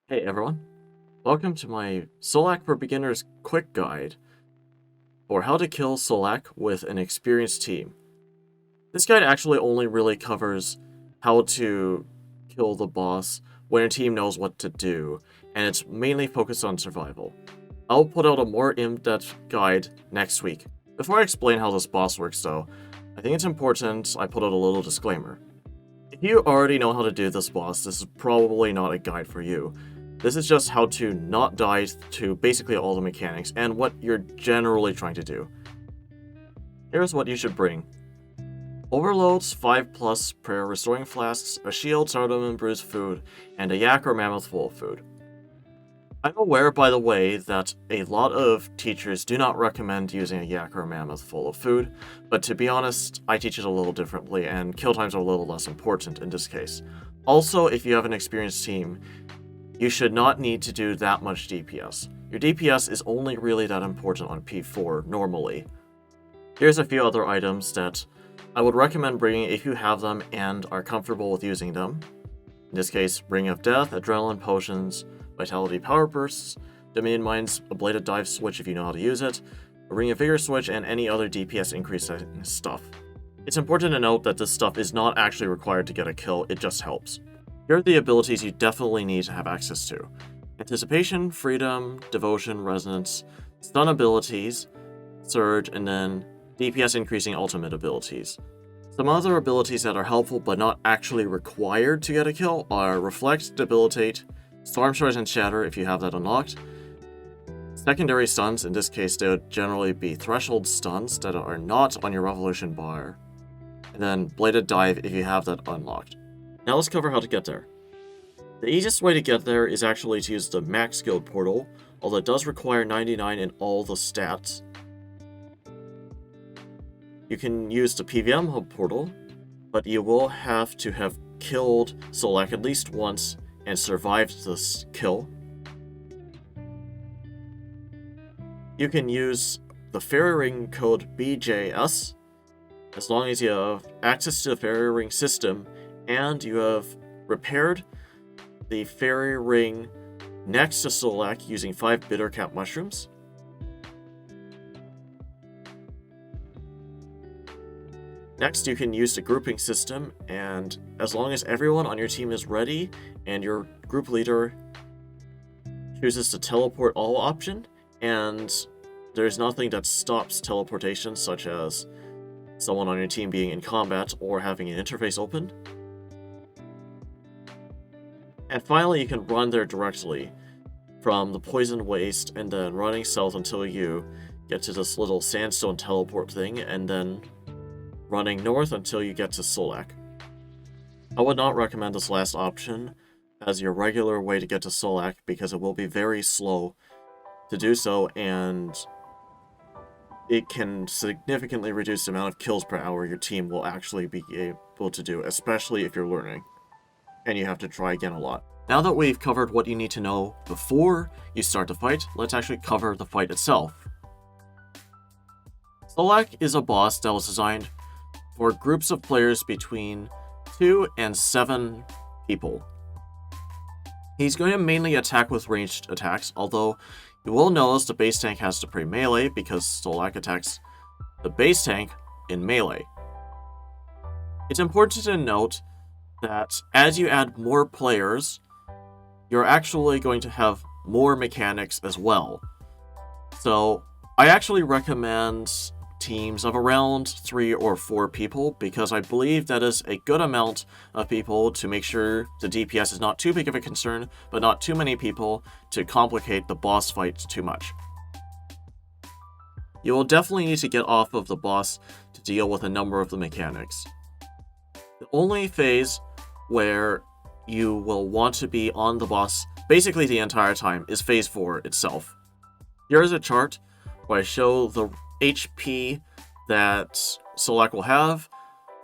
Hey everyone, welcome to my Solak for Beginners quick guide for how to kill Solak with an experienced team. This guide actually only really covers how to kill the boss when your team knows what to do, and it's mainly focused on survival. I'll put out a more in-depth guide next week. Before I explain how this boss works though, I think it's important I put out a little disclaimer. If you already know how to do this boss, this is probably not a guide for you. This is just how to not die to basically all the mechanics and what you're generally trying to do. Here's what you should bring. Overloads, 5+ prayer restoring flasks, a shield, seldom and bruised food, and a yak or mammoth full of food. I'm aware, by the way, that a lot of teachers do not recommend using a yak or a mammoth full of food, but to be honest, I teach it a little differently, and kill times are a little less important in this case. Also, if you have an experienced team, you should not need to do that much DPS. Your DPS is only really that important on P4 normally. Here's a few other items that I would recommend bringing if you have them and are comfortable with using them. In this case, Ring of Death, Adrenaline Potions, Vitality Power Bursts, Dominion Mines, a Bladed Dive switch if you know how to use it, a Ring of Vigor switch, and any other DPS increasing stuff. It's important to note that this stuff is not actually required to get a kill, it just helps. Here are the abilities you definitely need to have access to. Anticipation, Freedom, Devotion, Resonance, Stun abilities, Surge, and then DPS increasing ultimate abilities. Some other abilities that are helpful but not actually required to get a kill are Reflect, Debilitate, Storm Strike, and Shatter if you have that unlocked. Secondary stuns, in this case they would generally be threshold stuns that are not on your Revolution bar. And then Bladed Dive if you have that unlocked. Now let's cover how to get there. The easiest way to get there is actually to use the Max Guild portal, although it does require 99 in all the stats. You can use the PVM hub portal, but you will have to have killed Solak at least once and survived this kill. You can use the Fairy Ring code BJS, as long as you have access to the Fairy Ring system and you have repaired the Fairy Ring next to Solak using 5 Bitter Cap Mushrooms. Next, you can use the grouping system, and as long as everyone on your team is ready and your group leader chooses the teleport all option, and there's nothing that stops teleportation, such as someone on your team being in combat or having an interface open. And finally, you can run there directly from the Poison Waste and then running south until you get to this little sandstone teleport thing, and then running north until you get to Solak. I would not recommend this last option as your regular way to get to Solak because it will be very slow to do so, and it can significantly reduce the amount of kills per hour your team will actually be able to do, especially if you're learning and you have to try again a lot. Now that we've covered what you need to know before you start the fight, let's actually cover the fight itself. Solak is a boss that was designed for groups of players between 2 and 7 people. He's going to mainly attack with ranged attacks, although you will notice the base tank has to play melee because Solak attacks the base tank in melee. It's important to note that as you add more players, you're actually going to have more mechanics as well. So I actually recommend teams of around 3 or 4 people because I believe that is a good amount of people to make sure the DPS is not too big of a concern, but not too many people to complicate the boss fight too much. You will definitely need to get off of the boss to deal with a number of the mechanics. The only phase where you will want to be on the boss basically the entire time is phase 4 itself. Here is a chart where I show the HP that Solak will have,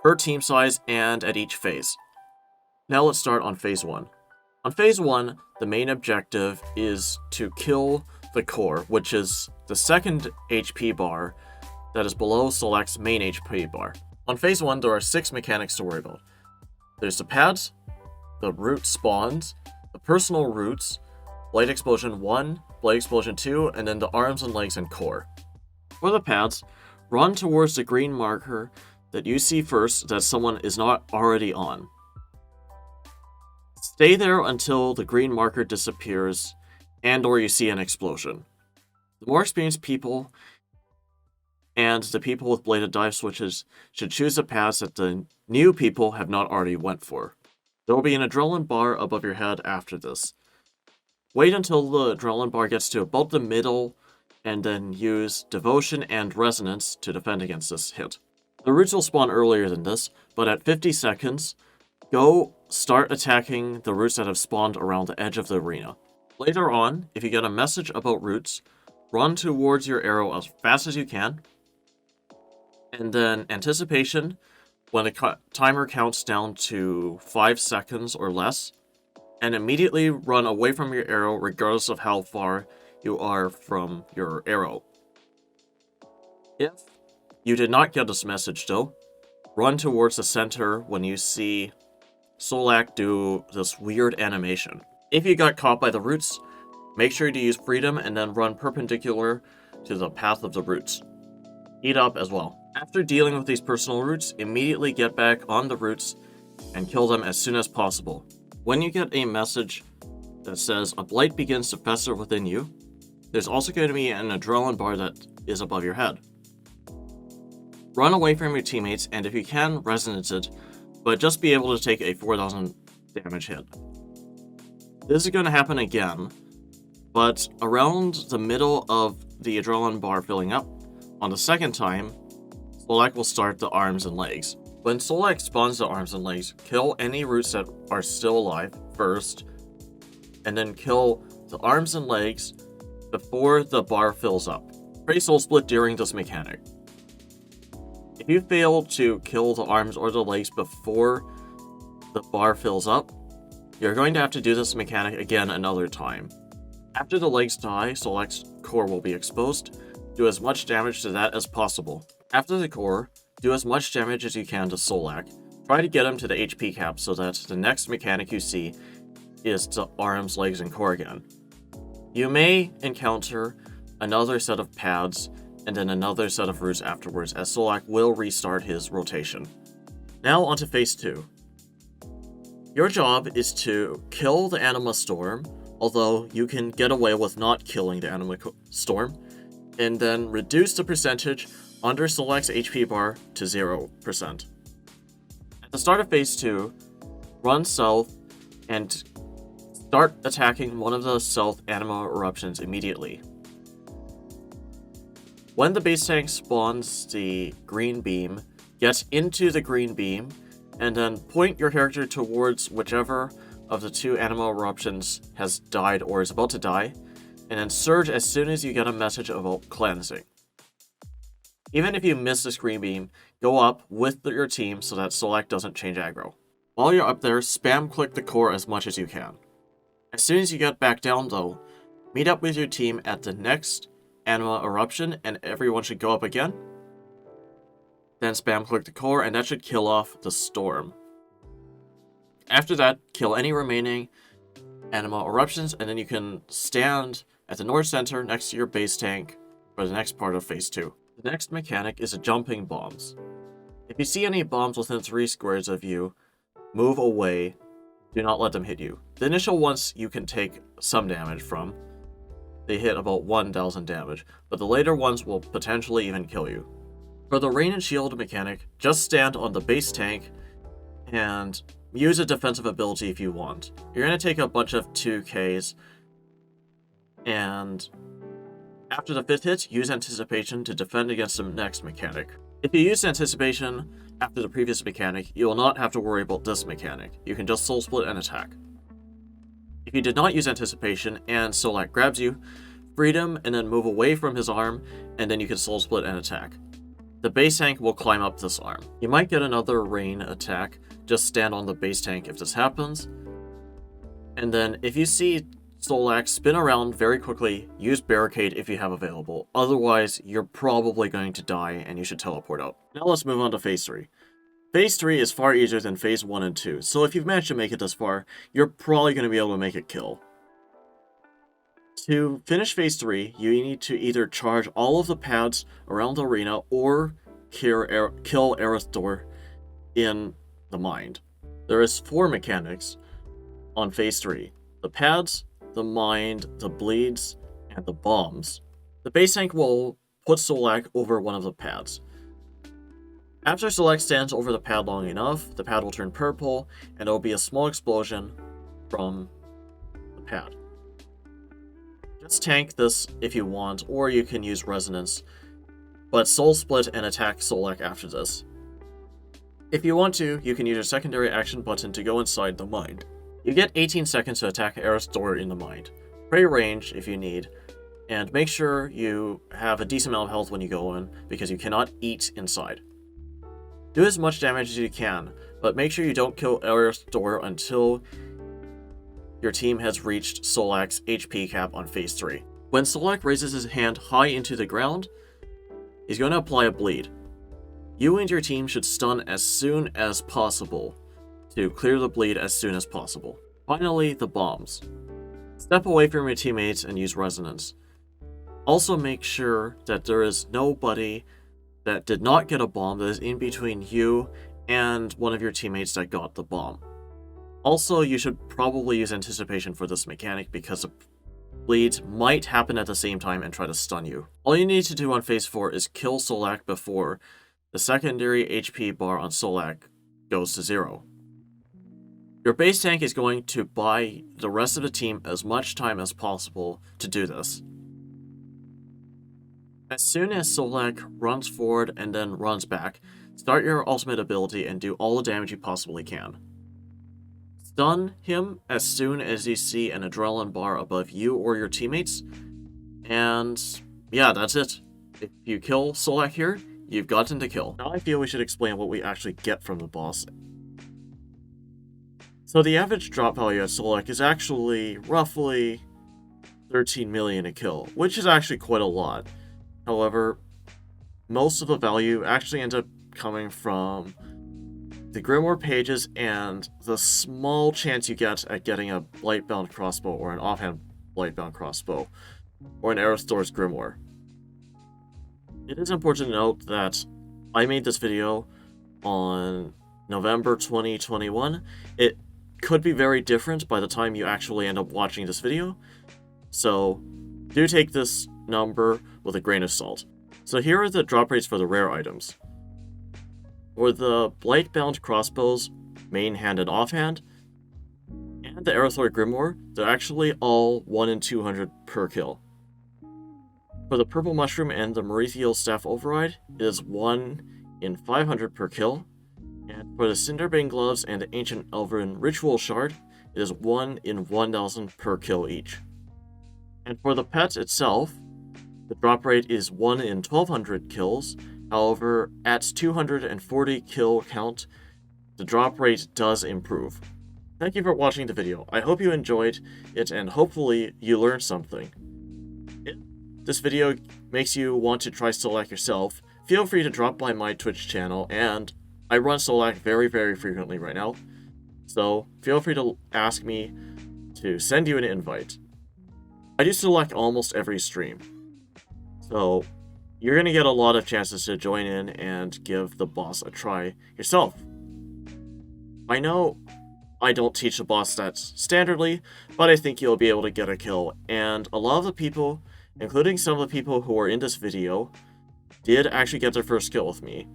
her team size, and at each phase. Now let's start on phase 1. On phase 1, the main objective is to kill the core, which is the second HP bar that is below Solak's main HP bar. On phase 1, there are 6 mechanics to worry about. There's the pads, the root spawns, the personal roots, Blade Explosion 1, Blade Explosion 2, and then the arms and legs and core. For the pads, run towards the green marker that you see first that someone is not already on. Stay there until the green marker disappears and or you see an explosion. The more experienced people and the people with bladed dive switches should choose the paths that the new people have not already went for. There will be an adrenaline bar above your head after this. Wait until the adrenaline bar gets to about the middle, and then use Devotion and Resonance to defend against this hit. The roots will spawn earlier than this, but at 50 seconds, go start attacking the roots that have spawned around the edge of the arena. Later on, if you get a message about roots, run towards your arrow as fast as you can, and then Anticipation, when the timer counts down to 5 seconds or less, and immediately run away from your arrow regardless of how far you are from your arrow. If you did not get this message though, run towards the center when you see Solak do this weird animation. If you got caught by the roots, make sure to use Freedom and then run perpendicular to the path of the roots. Heat up as well. After dealing with these personal roots, immediately get back on the roots and kill them as soon as possible. When you get a message that says a blight begins to fester within you, there's also going to be an adrenaline bar that is above your head. Run away from your teammates, and if you can, resonance it, but just be able to take a 4,000 damage hit. This is going to happen again, but around the middle of the adrenaline bar filling up, on the second time, Solak will start the arms and legs. When Solak spawns the arms and legs, kill any roots that are still alive first, and then kill the arms and legs before the bar fills up. Pray Soul Split during this mechanic. If you fail to kill the arms or the legs before the bar fills up, you're going to have to do this mechanic again another time. After the legs die, Solak's core will be exposed. Do as much damage to that as possible. After the core, do as much damage as you can to Solak. Try to get him to the HP cap so that the next mechanic you see is the arms, legs, and core again. You may encounter another set of pads and then another set of roots afterwards, as Solak will restart his rotation. Now onto phase 2. Your job is to kill the Anima Storm, although you can get away with not killing the Anima Storm, and then reduce the percentage under Solak's HP bar to 0%. At the start of phase 2, run south and start attacking one of the south Anima eruptions immediately. When the base tank spawns the green beam, get into the green beam, and then point your character towards whichever of the two Anima eruptions has died or is about to die, and then surge as soon as you get a message about cleansing. Even if you miss this green beam, go up with your team so that Solak doesn't change aggro. While you're up there, spam click the core as much as you can. As soon as you get back down though, meet up with your team at the next Anima eruption and everyone should go up again. Then spam click the core and that should kill off the storm. After that, kill any remaining Anima eruptions and then you can stand at the north center next to your base tank for the next part of phase 2. The next mechanic is jumping bombs. If you see any bombs within 3 squares of you, move away. Do not let them hit you. The initial ones you can take some damage from. They hit about 1,000 damage, but the later ones will potentially even kill you. For the Rain and Shield mechanic, just stand on the base tank and use a defensive ability if you want. You're going to take a bunch of 2Ks, and after the 5th hit, use Anticipation to defend against the next mechanic. If you use Anticipation after the previous mechanic, you will not have to worry about this mechanic. You can just Soul Split and attack. If you did not use Anticipation and Solak grabs you, Freedom and then move away from his arm, and then you can Soul Split and attack. The base tank will climb up this arm. You might get another rain attack, just stand on the base tank if this happens. And then if you see Solak spin around very quickly, use Barricade if you have available. Otherwise, you're probably going to die and you should teleport out. Now let's move on to phase 3. Phase 3 is far easier than phase 1 and 2, so if you've managed to make it this far, you're probably going to be able to make a kill. To finish phase 3, you need to either charge all of the pads around the arena or kill Erethdor in the mind. There is 4 mechanics on phase 3. The pads, the mind, the bleeds, and the bombs. The base tank will put Solak over one of the pads. After Solak stands over the pad long enough, the pad will turn purple, and there will be a small explosion from the pad. Just tank this if you want, or you can use Resonance, but Soul Split and attack Solak after this. If you want to, you can use your secondary action button to go inside the mind. You get 18 seconds to attack Erethdor in the mind. Pray range if you need, and make sure you have a decent amount of health when you go in, because you cannot eat inside. Do as much damage as you can, but make sure you don't kill Erethdor until your team has reached Solak's HP cap on phase 3. When Solak raises his hand high into the ground, he's going to apply a bleed. You and your team should stun as soon as possible to clear the bleed as soon as possible. Finally, the bombs. Step away from your teammates and use Resonance. Also make sure that there is nobody that did not get a bomb that is in between you and one of your teammates that got the bomb. Also, you should probably use Anticipation for this mechanic because the bleeds might happen at the same time and try to stun you. All you need to do on phase 4 is kill Solak before the secondary HP bar on Solak goes to 0. Your base tank is going to buy the rest of the team as much time as possible to do this. As soon as Solak runs forward and then runs back, start your ultimate ability and do all the damage you possibly can. Stun him as soon as you see an adrenaline bar above you or your teammates, and yeah, that's it. If you kill Solak here, you've gotten to kill. Now I feel we should explain what we actually get from the boss. So the average drop value at Solak is actually roughly 13 million a kill, which is actually quite a lot. However, most of the value actually ends up coming from the Grimoire pages and the small chance you get at getting a Blightbound crossbow or an offhand Blightbound crossbow or an Erethdor's Grimoire. It is important to note that I made this video on November 2021. It could be very different by the time you actually end up watching this video, so do take this number with a grain of salt. So here are the drop rates for the rare items. For the Blightbound crossbows, main hand and offhand, and the Erethdor Grimoire, they're actually all 1 in 200 per kill. For the Purple Mushroom and the Marithiel Staff Override, it is 1 in 500 per kill, and for the Cinderbane Gloves and the Ancient Elven Ritual Shard, it is 1 in 1000 per kill each. And for the pet itself, the drop rate is 1 in 1200 kills. However, at 240 kill count, the drop rate does improve. Thank you for watching the video. I hope you enjoyed it and hopefully you learned something. If this video makes you want to try Solak yourself, feel free to drop by my Twitch channel, and I run Solak very frequently right now, so feel free to ask me to send you an invite. I do Solak almost every stream, so you're going to get a lot of chances to join in and give the boss a try yourself. I know I don't teach the boss stats standardly, but I think you'll be able to get a kill, and a lot of the people, including some of the people who are in this video, did actually get their first kill with me.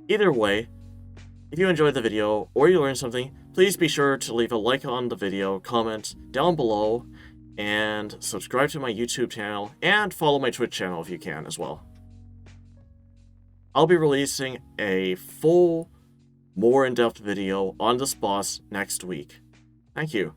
Either way, if you enjoyed the video or you learned something, please be sure to leave a like on the video, comment down below, and subscribe to my YouTube channel, and follow my Twitch channel if you can as well. I'll be releasing a full, more in-depth video on this boss next week. Thank you.